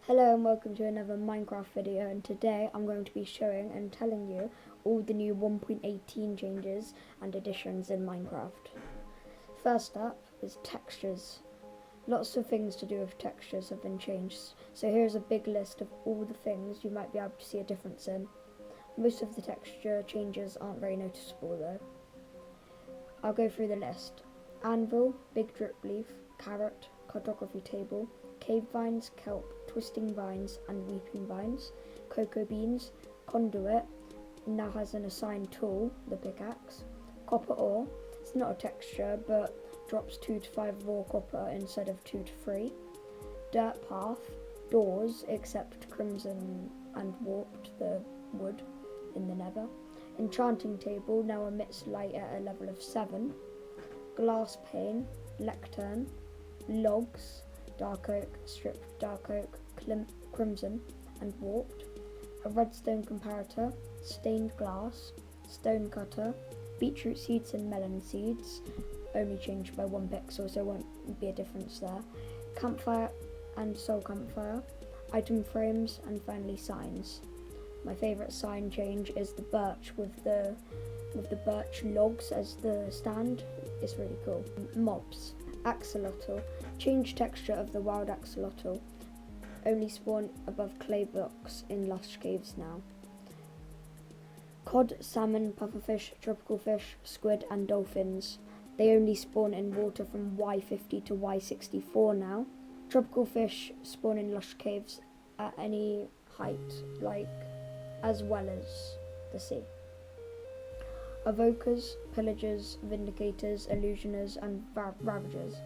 Hello and welcome to another Minecraft video, and today I'm going to be showing and telling you all the new 1.18 changes and additions in Minecraft. First up is textures. Lots of things to do with textures have been changed, so here's a big list of all the things you might be able to see a difference in. Most of the texture changes aren't very noticeable though. I'll go through the list. Anvil, big drip leaf, carrot, cartography table, cave vines, kelp, twisting vines and weeping vines, cocoa beans, conduit, now has an assigned tool, the pickaxe, copper ore, it's not a texture but drops 2 to 5 raw copper instead of 2 to 3, dirt path, doors except crimson and warped the wood in the nether, enchanting table now emits light at a level of 7, glass pane, lectern, logs, dark oak, stripped dark oak, crimson and warped, a redstone comparator, stained glass, stone cutter, beetroot seeds and melon seeds, only changed by 1 pixel so won't be a difference there, campfire and soul campfire, item frames and finally signs. My favourite sign change is the birch with the birch logs as the stand. It's really cool. Mobs. Axolotl. Change texture of the wild axolotl. Only spawn above clay blocks in lush caves now. Cod, salmon, pufferfish, tropical fish, squid and dolphins. They only spawn in water from Y50 to Y64 now. Tropical fish spawn in lush caves at any height, as well as the sea. Evokers, pillagers, vindicators, illusioners and ravagers.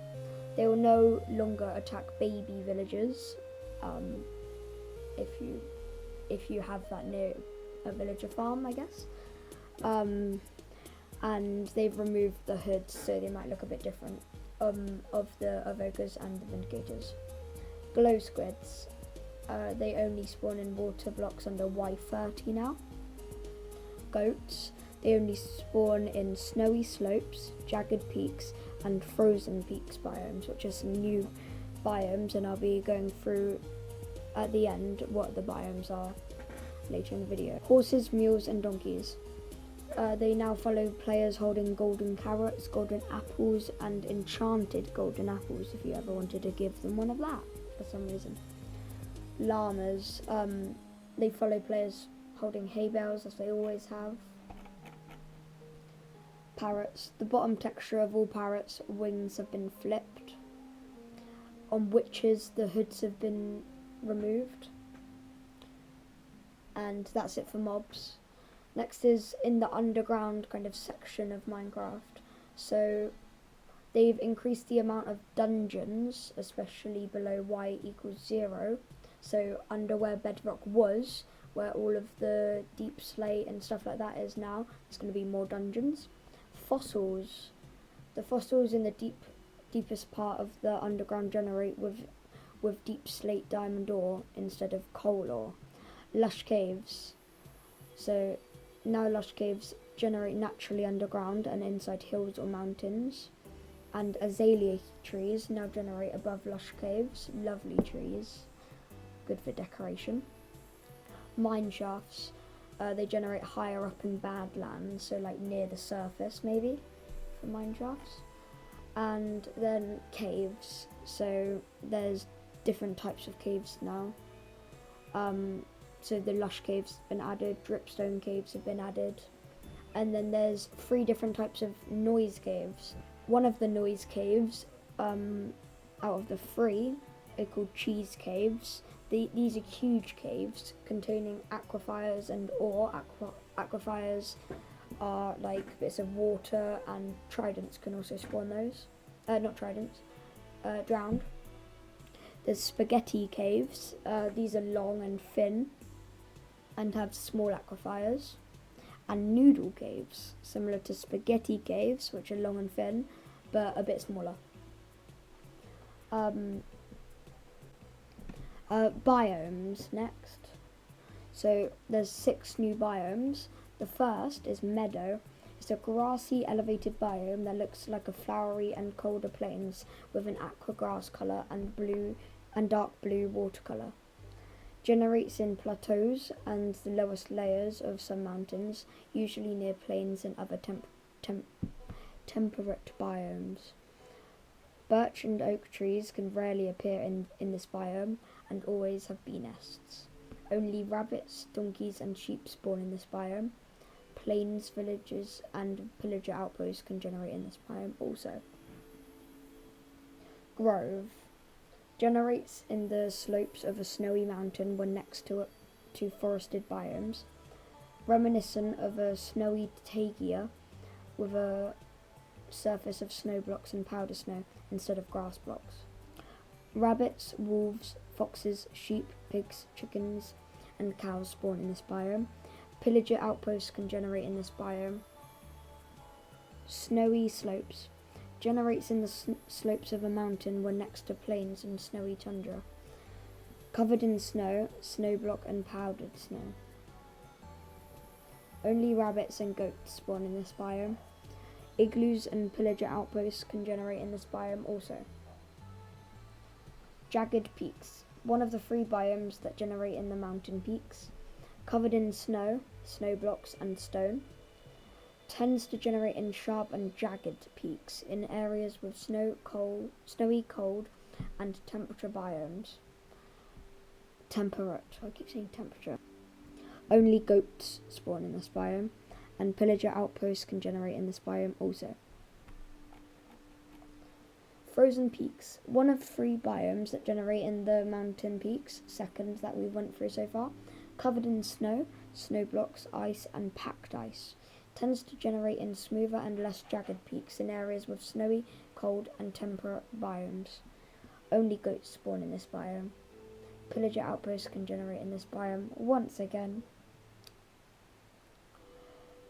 They will no longer attack baby villagers if you have that near a villager farm, I guess. And they've removed the hoods so they might look a bit different of the evokers and the vindicators. Glow squids. They only spawn in water blocks under Y30 now. Goats. They only spawn in snowy slopes, jagged peaks and frozen peaks biomes, which are some new biomes, and I'll be going through at the end what the biomes are later in the video. Horses, mules and donkeys. They now follow players holding golden carrots, golden apples and enchanted golden apples if you ever wanted to give them one of that for some reason. Llamas. They follow players holding hay bales as they always have. Parrots. The bottom texture of all parrots' wings have been flipped. On witches, the hoods have been removed. And that's it for mobs. Next is in the underground kind of section of Minecraft. So they've increased the amount of dungeons, especially below Y=0. So under where bedrock was, where all of the deep slate and stuff like that is now, there's going to be more dungeons. Fossils. The fossils in the deepest part of the underground generate with deep slate diamond ore instead of coal ore. Lush caves. So now lush caves generate naturally underground and inside hills or mountains. And azalea trees now generate above lush caves. Lovely trees. Good for decoration. Mine shafts. They generate higher up in badlands, so like near the surface maybe for mine shafts. And then caves. So there's different types of caves now. So the lush caves have been added, dripstone caves have been added. And then there's 3 different types of noise caves. One of the noise caves, out of the 3, are called cheese caves. These are huge caves containing aquifers and ore. Aquifers are like bits of water, and tridents can also spawn those. Not tridents, drowned. There's spaghetti caves. These are long and thin and have small aquifers. And noodle caves, similar to spaghetti caves, which are long and thin, but a bit smaller. Biomes next. So there's 6 new biomes. The first is meadow. It's a grassy, elevated biome that looks like a flowery and colder plains with an aqua grass colour and dark blue watercolour. Generates in plateaus and the lowest layers of some mountains, usually near plains and other temperate biomes. Birch and oak trees can rarely appear in this biome and always have bee nests. Only rabbits, donkeys and sheep spawn in this biome. Plains, villages and pillager outposts can generate in this biome also. Grove. Generates in the slopes of a snowy mountain when next to forested biomes, reminiscent of a snowy taiga with a surface of snow blocks and powder snow instead of grass blocks. Rabbits, wolves, foxes, sheep, pigs, chickens and cows spawn in this biome. Pillager outposts can generate in this biome. Snowy slopes. Generates in the slopes of a mountain when next to plains and snowy tundra. Covered in snow, snow block and powdered snow. Only rabbits and goats spawn in this biome. Igloos and pillager outposts can generate in this biome also. Jagged peaks. One of the 3 biomes that generate in the mountain peaks. Covered in snow, snow blocks and stone. Tends to generate in sharp and jagged peaks in areas with snowy, cold and temperature biomes. Temperate. I keep saying temperature. Only goats spawn in this biome, and pillager outposts can generate in this biome also. Frozen peaks. One of 3 biomes that generate in the mountain peaks, second that we went through so far. Covered in snow, snow blocks, ice and packed ice. Tends to generate in smoother and less jagged peaks in areas with snowy, cold and temperate biomes. Only goats spawn in this biome. Pillager outposts can generate in this biome once again.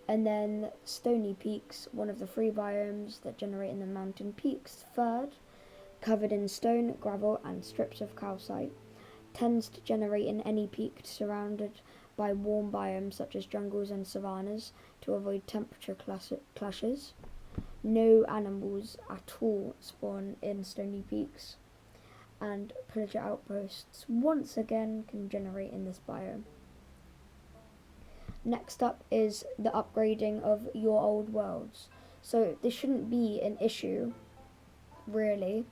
And then stony peaks, one of the 3 biomes that generate in the mountain peaks, third. Covered in stone, gravel and strips of calcite. Tends to generate in any peak surrounded by warm biomes such as jungles and savannas to avoid temperature clashes. No animals at all spawn in stony peaks, and pillager outposts once again can generate in this biome. Next up is the upgrading of your old worlds. So this shouldn't be an issue, really.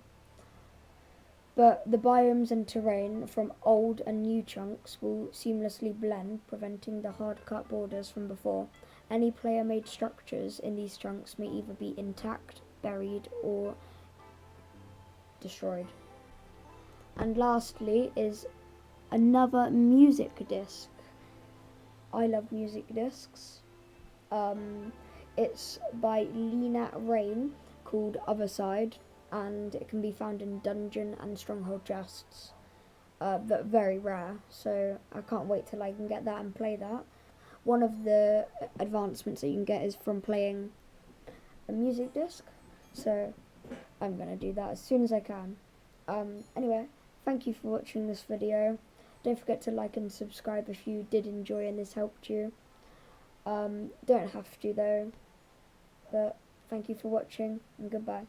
But the biomes and terrain from old and new chunks will seamlessly blend, preventing the hard-cut borders from before. Any player-made structures in these chunks may either be intact, buried, or destroyed. And lastly is another music disc. I love music discs. It's by Lena Rain, called Other Side, and it can be found in Dungeon and Stronghold chests, but very rare, so I can't wait till I can get that and play that. One of the advancements that you can get is from playing a music disc, so I'm going to do that as soon as I can. Anyway, thank you for watching this video. Don't forget to like and subscribe if you did enjoy and this helped you. Don't have to though, but thank you for watching and goodbye.